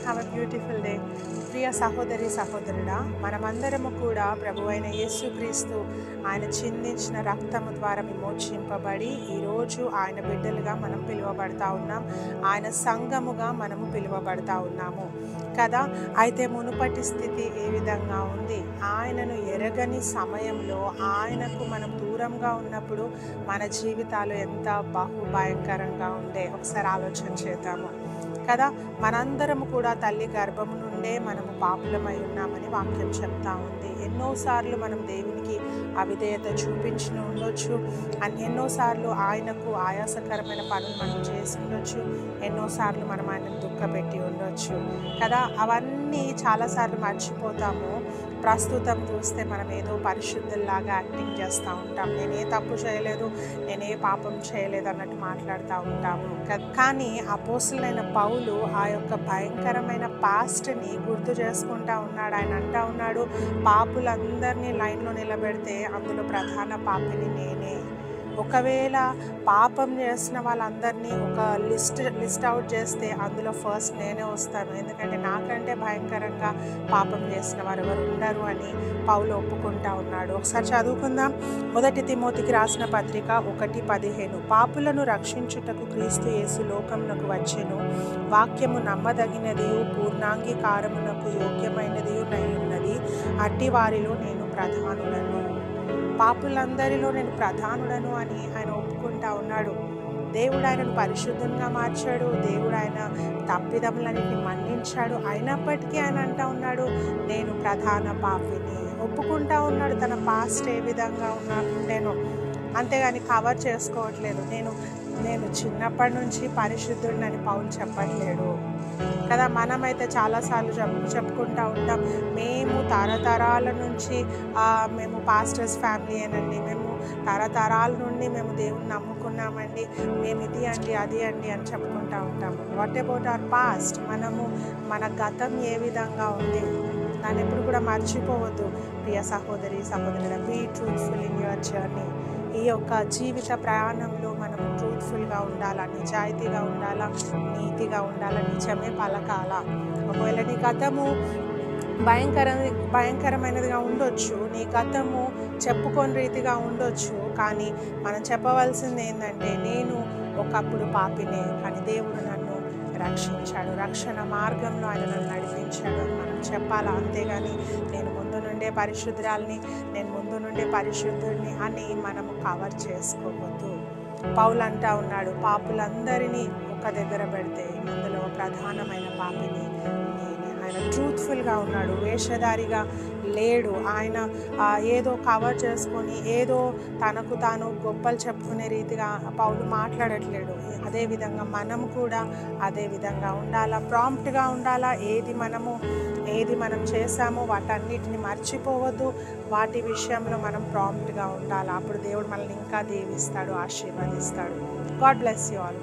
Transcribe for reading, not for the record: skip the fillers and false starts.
Have a beautiful day. ప్రియ సహోదరి సహోదరుడా, మనమందరము కూడా ప్రభువైన యేసుక్రీస్తు ఆయన చిందించిన రక్తము ద్వారా విమోచింపబడి ఈరోజు ఆయన బిడ్డలుగా మనం పిలువబడతా ఉన్నాం. ఆయన సంఘముగా మనము పిలువబడతా ఉన్నాము కదా. అయితే మునుపటి స్థితి ఏ విధంగా ఉంది? ఆయనను ఎరగని సమయంలో ఆయనకు మనం దూరంగా ఉన్నప్పుడు మన జీవితాలు ఎంత భయంకరంగా ఉండే ఒకసారి ఆలోచన చేద్దాము కదా. మనందరము కూడా తల్లి గర్భము నుండే మనము పాపులమై ఉన్నామని వాక్యం చెప్తా ఉంది. ఎన్నోసార్లు మనం దేవునికి అవిధేయత చూపించి ఉండొచ్చు, ఎన్నోసార్లు ఆయనకు ఆయాసకరమైన పనులు మనం చేసి ఉండొచ్చు, ఎన్నోసార్లు మనం ఆయనను దుఃఖపెట్టి ఉండొచ్చు కదా. అవన్నీ చాలాసార్లు మర్చిపోతాము. ప్రస్తుతం చూస్తే మనం ఏదో పరిశుద్ధుల్లాగా యాక్టింగ్ చేస్తూ ఉంటాం. నేనే తప్పు చేయలేదు, నేనే పాపం చేయలేదు అన్నట్టు మాట్లాడుతూ ఉంటాము. కానీ అపోస్తులైన పౌలు ఆ యొక్క భయంకరమైన పాస్ట్ని గుర్తు చేసుకుంటా ఉన్నాడు. ఆయన అంటా ఉన్నాడు, పాపులందరినీ లైన్లో నిలబెడితే అందులో ప్రధాన పాపిని నేనే. ఒకవేళ పాపం చేసిన వాళ్ళందరినీ ఒక లిస్ట్ అవుట్ చేస్తే అందులో ఫస్ట్ నేనే వస్తాను, ఎందుకంటే నాకంటే భయంకరంగా పాపం చేసిన వారు ఎవరు ఉండరు అని పౌలు ఒప్పుకుంటా ఉన్నాడు. ఒకసారి చదువుకుందాం. 1 తిమోతికి రాసిన పత్రిక 1:15. పాపులను రక్షించుటకు క్రీస్తు యేసు లోకమునకు వచ్చెను. వాక్యము నమ్మదగినదియు పూర్ణాంగీకారమునకు యోగ్యమైనదియు నయ్యున్నది. అట్టి వారిలో నేను ప్రధానులను. పాపులందరిలో నేను ప్రధానుడను అని ఆయన ఒప్పుకుంటా ఉన్నాడు. దేవుడు ఆయనను పరిశుద్ధంగా మార్చాడు. దేవుడు ఆయన తప్పిదములన్నిటిని మన్నించాడు. అయినప్పటికీ ఆయన అంటా ఉన్నాడు, నేను ప్రధాన పాపిని. ఒప్పుకుంటా ఉన్నాడు తన పాస్ట్ ఏ విధంగా ఉండేనో, అంతేగాని కవర్ చేసుకోవట్లేదు. నేను చిన్నప్పటి నుంచి పరిశుద్ధుడినని పౌలు చెప్పట్లేడు కదా. మనమైతే చాలాసార్లు చెప్పుకుంటూ ఉంటాం, మేము తరతరాల నుంచి మేము పాస్టర్స్ ఫ్యామిలీ ఏనండి, మేము తరతరాల నుండి మేము దేవుని నమ్ముకున్నామండి, మేము ఇది అండి అది అండి అని చెప్పుకుంటూ ఉంటాము. What about our past? మన గతం ఏ విధంగా ఉంది దాన్ని ఎప్పుడు కూడా మర్చిపోవద్దు. ప్రియ సహోదరి సహోదరుడా, be truthful in your journey. ఈ యొక్క జీవిత ప్రయాణంలో మనం ట్రూత్ఫుల్గా ఉండాలా, నిజాయితీగా ఉండాలా, నీతిగా ఉండాలా, నిజమే పలకాలా. ఒకవేళ నీ గతము భయంకరమైనదిగా ఉండొచ్చు, నీ గతము చెప్పుకోని రీతిగా ఉండొచ్చు, కానీ మనం చెప్పవలసింది ఏంటంటే, నేను ఒకప్పుడు పాపినే, కానీ దేవుడు నన్ను రక్షించాడు, రక్షణ మార్గంలో ఆయన నన్ను నడిపించాడు అని మనం చెప్పాలా. అంతేగాని నేను ముందు నుండే పరిశుద్ధురాల్ని, నేను ముందు నుండే పరిశుద్ధుడిని అని మనము కవర్ చేసుకోవద్దు. పౌలు అంటా ఉన్నాడు, పాపులందరినీ ఒక దగ్గర పెడితే అందులో ప్రధానమైన పాపిని నేనే. ఆయన ట్రూత్ఫుల్గా ఉన్నాడు, వేషధారిగా లేడు. ఆయన ఏదో కవర్ చేసుకొని ఏదో తనకు తాను గొప్పలు చెప్పుకునే రీతిగా పౌలు మాట్లాడట్లేడు. అదేవిధంగా మనం కూడా అదే విధంగా ఉండాలా, ప్రాంప్ట్గా ఉండాలా. ఏది మనం చేసామో వాటన్నిటిని మర్చిపోవద్దు. వాటి విషయంలో మనం ప్రాంప్ట్గా ఉండాలి. అప్పుడు దేవుడు మనల్ని ఇంకా దీవిస్తాడు, ఆశీర్వదిస్తాడు. God bless you all.